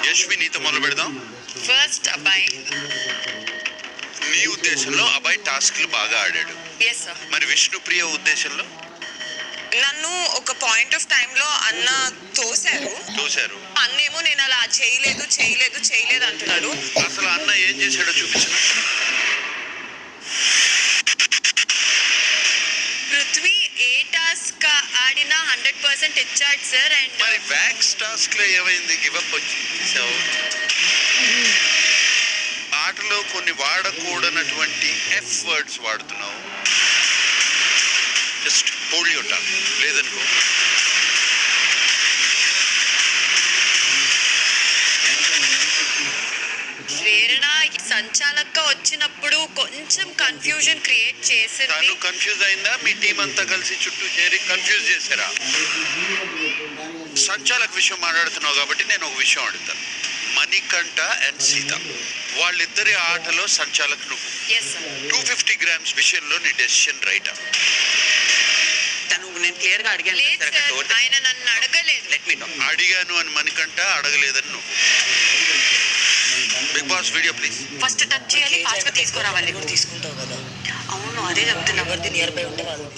యశ్వి నీతో మొదలు పెడదాం. ఫస్ట్ అబ్బాయి. నీ ఉద్దేశంలో అబ్బాయి టాస్క్లు బాగా ఆడాడు. Yes sir. మరి విష్ణుప్రియ ఉద్దేశంలో నన్ను ఒక పాయింట్ ఆఫ్ టైమ్ లో అన్న తోశారు. అన్నేమో నేను అలా చేయలేదు అంటున్నాడు. అసలు అన్న ఏం చేశాడో చూపించిన. పృథ్వీ ఏ టాస్క్ ఆడినా 100% ఇచ్చాడు సార్. అండ్ మరి వ్యాక్స్ టాస్క్ లో ఏమైంది? గివప్ వచ్చేసావు. ఆటలో కొన్ని వాడకూడనటువంటి ఎఫ్ వర్డ్స్ వాడుతున్నావు. Just hold your tongue. లేదనుకో ప్రేరణ సంచాలక వచ్చినప్పుడు కొంచెం కన్ఫ్యూజన్ క్రియేట్ చేసింది. తను కన్ఫ్యూజ్ అయిందా? మీ టీం అంతా కలిసి చుట్టూ చేరి కన్ఫ్యూజ్ చేశారా? సంచాలక విషయం మాట్లాడుతున్నావు కాబట్టి నేను ఒక విషయం అడుగుతాను. మణికంఠ అండ్ సీత వాళ్ళిద్దరి ఆటలో సంచాలక్ నువ్వు. 250 grams విషయంలో నీ డెసిషన్ రైటా? నేను క్లియర్ గా అడిగాను. ఆయన నన్ను అడగలేదు. అడిగాను అని మణికంఠ, అడగలేదని నువ్వు. Bigg Boss video please. First touch చేయాలి, ఫాస్ట్ గా తీసుకురావాలి. తీసుకుంటావు కదా. అవును, అదే చెప్తున్నా. నియర్ బై ఉంటే వాళ్ళు